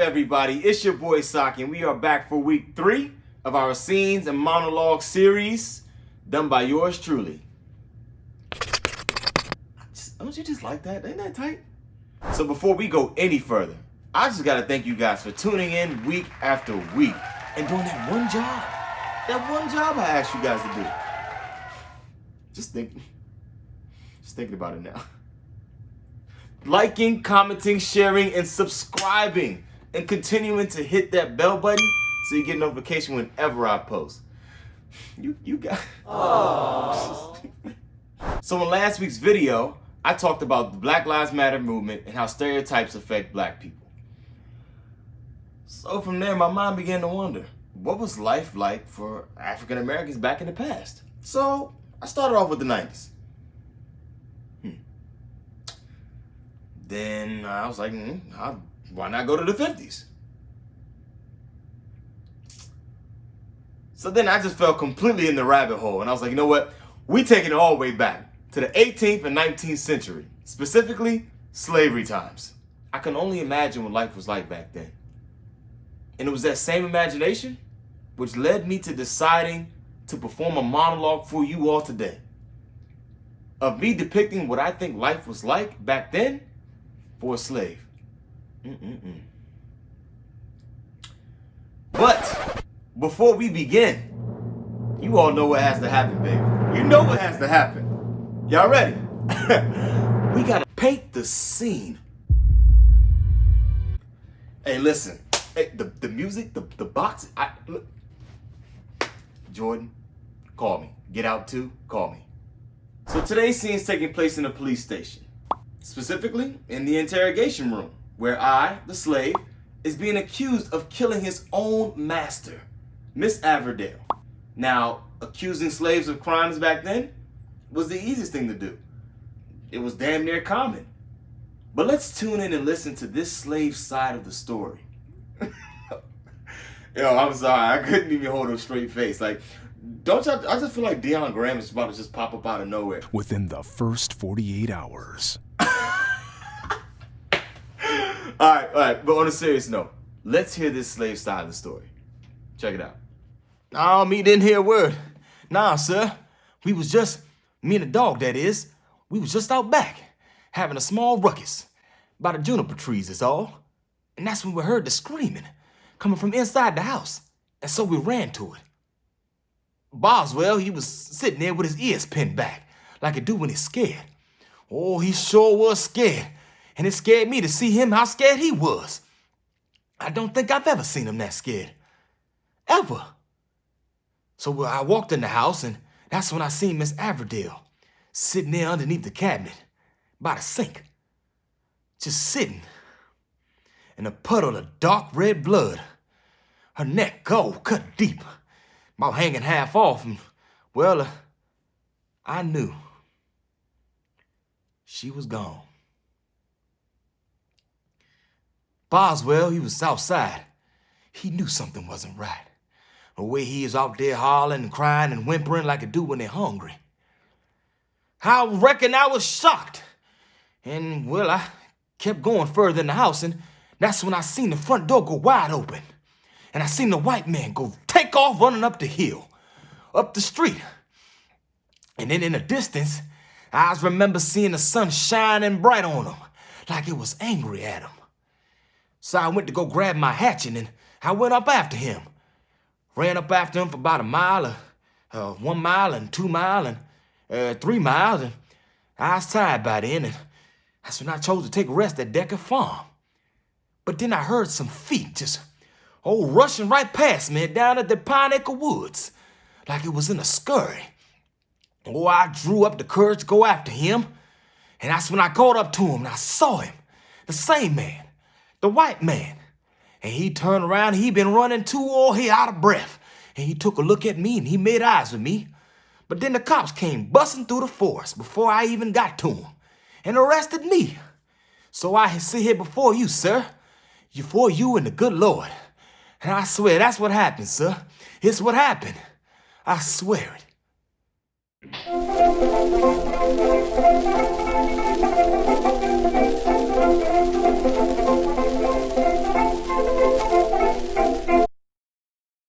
everybody? It's your boy Sakyi, and we are back for week 3 of our scenes and monologue series done by yours truly. Don't you just like that? Ain't that tight? So before we go any further, I just gotta thank you guys for tuning in week after week and doing that one job. That one job I asked you guys to do. Just thinking about it now. Liking, commenting, sharing, and subscribing, and continuing to hit that bell button so you get notification whenever I post. You got. So in last week's video, I talked about the Black Lives Matter movement and how stereotypes affect black people. So from there, my mind began to wonder, what was life like for African Americans back in the past? So I started off with the 90s. Then I was like, why not go to the 50s? So then I just fell completely in the rabbit hole, and I was like, you know what? We taking it all the way back to the 18th and 19th century, specifically slavery times. I can only imagine what life was like back then. And it was that same imagination which led me to deciding to perform a monologue for you all today of me depicting what I think life was like back then for a slave. But before we begin, you all know what has to happen, baby. You know what has to happen. Y'all ready? We gotta paint the scene. Hey, listen. Hey, the music, the box. Look. Jordan, call me. Get out too, call me. So today's scene is taking place in a police station. Specifically in the interrogation room, where I, the slave, is being accused of killing his own master, Miss Avredale. Now, accusing slaves of crimes back then was the easiest thing to do. It was damn near common. But let's tune in and listen to this slave's side of the story. Yo, I'm sorry, I couldn't even hold a straight face. Like, don't y'all, I just feel like Deion Graham is about to just pop up out of nowhere. Within the first 48 hours. All right, but on a serious note, let's hear this slave side of the story. Check it out. No, me didn't hear a word. Nah, sir. We was just, me and the dog, that is, we was just out back, having a small ruckus by the juniper trees is all. And that's when we heard the screaming coming from inside the house. And so we ran to it. Boswell, he was sitting there with his ears pinned back, like he do when he's scared. Oh, he sure was scared. And it scared me to see him how scared he was. I don't think I've ever seen him that scared. Ever. So I walked in the house, and that's when I seen Miss Avredale sitting there underneath the cabinet by the sink. Just sitting in a puddle of dark red blood. Her neck cut deep, about hanging half off. And, well, I knew she was gone. Boswell, he was outside. He knew something wasn't right. The way he is out there hollering and crying and whimpering like a do when they're hungry. I reckon I was shocked. And, well, I kept going further in the house, and that's when I seen the front door go wide open. And I seen the white man go take off running up the hill, up the street. And then in the distance, I remember seeing the sun shining bright on him, like it was angry at him. So I went to go grab my hatchet, and I went up after him. Ran up after him for about a mile, 1 mile, and 2 miles, and 3 miles, and I was tired by then, and that's when I chose to take a rest at Decker Farm. But then I heard some feet just, rushing right past me down at the Pine Acre Woods, like it was in a scurry. I drew up the courage to go after him, and that's when I caught up to him, and I saw him, the same man. The white man. And he turned around, he been running too, he out of breath. And he took a look at me and he made eyes with me. But then the cops came busting through the forest before I even got to him and arrested me. So I sit here before you, sir, before you and the good Lord. And I swear that's what happened, sir. It's what happened. I swear it.